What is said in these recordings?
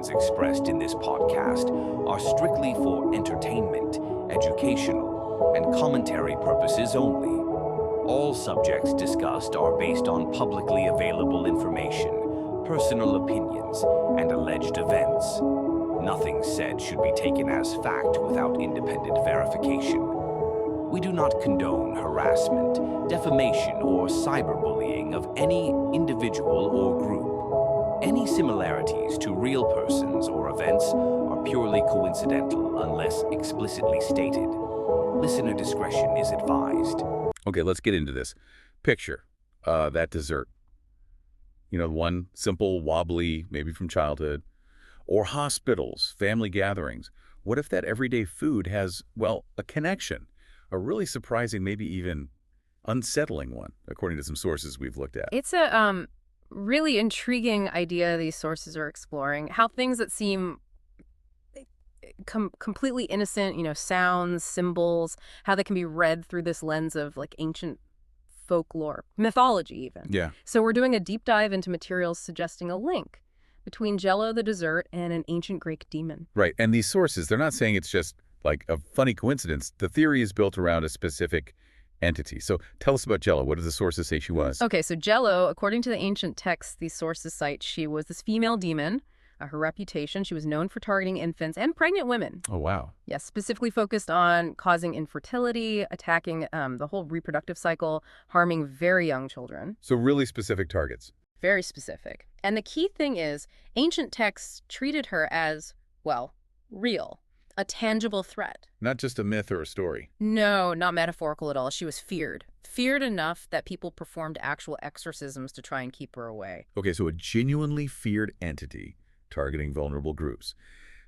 opinions expressed in this podcast are strictly for entertainment, educational, and commentary purposes only. All subjects discussed are based on publicly available information, personal opinions, and alleged events. Nothing said should be taken as fact without independent verification. We do not condone harassment, defamation, or cyberbullying of any individual or group. Any similarities to real persons or events are purely coincidental unless explicitly stated. Listener discretion is advised. Okay, let's get into this. Picture that dessert. You know, one simple, wobbly, maybe from childhood. Or hospitals, family gatherings. What if that everyday food has, well, a connection? A really surprising, maybe even unsettling one, according to some sources we've looked at. It's a really intriguing idea these sources are exploring. How things that seem completely innocent, you know, sounds, symbols, how they can be read through this lens of like ancient folklore, mythology even. Yeah. So we're doing a deep dive into materials suggesting a link between Jell-O the dessert and an ancient Greek demon. Right, and these sources, they're not saying it's just like a funny coincidence. The theory is built around a specific entity. So tell us about Jell-O. What do the sources say she was? Okay, so Jell-O, according to the ancient texts these sources cite, she was this female demon. Her reputation, she was known for targeting infants and pregnant women. Oh, wow. Yes, specifically focused on causing infertility, attacking the whole reproductive cycle, harming very young children. So really specific targets. Very specific. And the key thing is, ancient texts treated her as, well, real, a tangible threat. Not just a myth or a story. No, not metaphorical at all. She was feared. Feared enough that people performed actual exorcisms to try and keep her away. Okay, so a genuinely feared entity targeting vulnerable groups.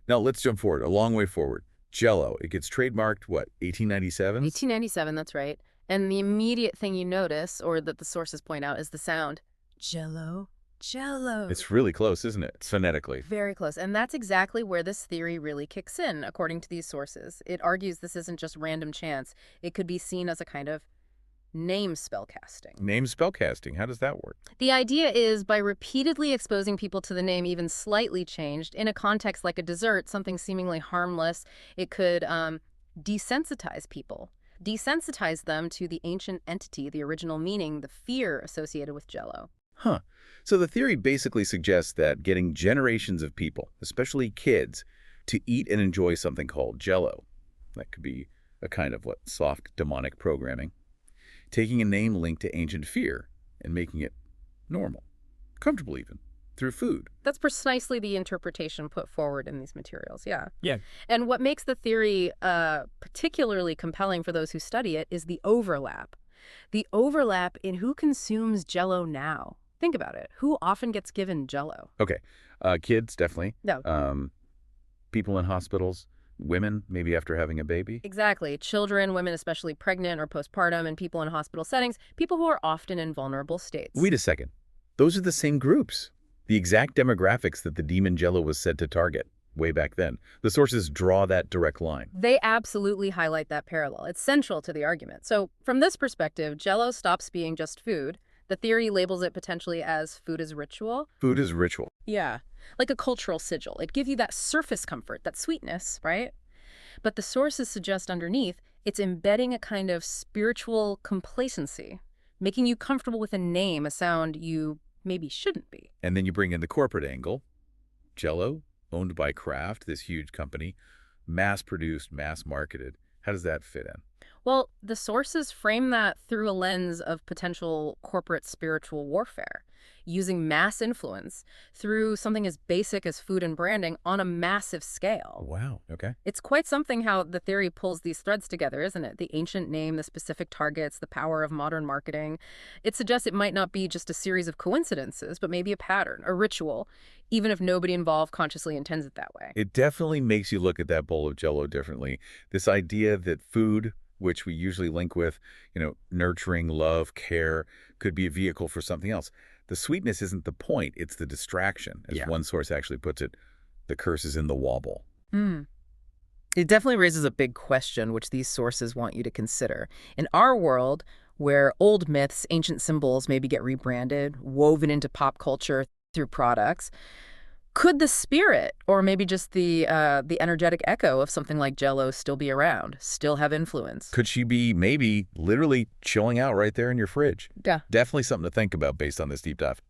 Now, let's jump forward, a long way forward. Jell-O, it gets trademarked, what, 1897? 1897, that's right. And the immediate thing you notice, or that the sources point out, is the sound, Jell-O, Jell-O. It's really close, isn't it? Phonetically. Very close. And that's exactly where this theory really kicks in, according to these sources. It argues this isn't just random chance. It could be seen as a kind of name spellcasting. Name spellcasting, how does that work? The idea is by repeatedly exposing people to the name even slightly changed, in a context like a dessert, something seemingly harmless, it could desensitize people. Desensitize them to the ancient entity, the original meaning, the fear associated with Jell-O. Huh. So the theory basically suggests that getting generations of people, especially kids, to eat and enjoy something called Jell-O, that could be a kind of, soft demonic programming, taking a name linked to ancient fear and making it normal, comfortable even, through food. That's precisely the interpretation put forward in these materials, yeah. Yeah. And what makes the theory particularly compelling for those who study it is the overlap. The overlap in who consumes Jell-O now. Think about it. Who often gets given Jell-O? Okay. Kids, definitely. No. People in hospitals. Women, maybe after having a baby. Exactly. Children, women especially pregnant or postpartum, and people in hospital settings, people who are often in vulnerable states. Wait a second. Those are the same groups. The exact demographics that the demon Jell-O was said to target way back then. The sources draw that direct line. They absolutely highlight that parallel. It's central to the argument. So from this perspective, Jell-O stops being just food. The theory labels it potentially as food as ritual. Food is ritual. Yeah, like a cultural sigil. It gives you that surface comfort, that sweetness, right? But the sources suggest underneath, it's embedding a kind of spiritual complacency, making you comfortable with a name, a sound you maybe shouldn't be. And then you bring in the corporate angle. Jell-O, owned by Kraft, this huge company, mass-produced, mass-marketed. How does that fit in? Well, the sources frame that through a lens of potential corporate spiritual warfare, using mass influence through something as basic as food and branding on a massive scale. Wow, okay. It's quite something how the theory pulls these threads together, isn't it? The ancient name, the specific targets, the power of modern marketing. It suggests it might not be just a series of coincidences, but maybe a pattern, a ritual, even if nobody involved consciously intends it that way. It definitely makes you look at that bowl of Jell-O differently. This idea that food, which we usually link with, nurturing, love, care, could be a vehicle for something else. The sweetness isn't the point, it's the distraction. As one source actually puts it, the curse is in the wobble. It definitely raises a big question, which these sources want you to consider. In our world, where old myths, ancient symbols maybe get rebranded, woven into pop culture through products, Could the spirit, or maybe just the energetic echo of something like Jell-O still be around, still have influence? Could she be maybe literally chilling out right there in your fridge? Yeah. Definitely something to think about based on this deep dive.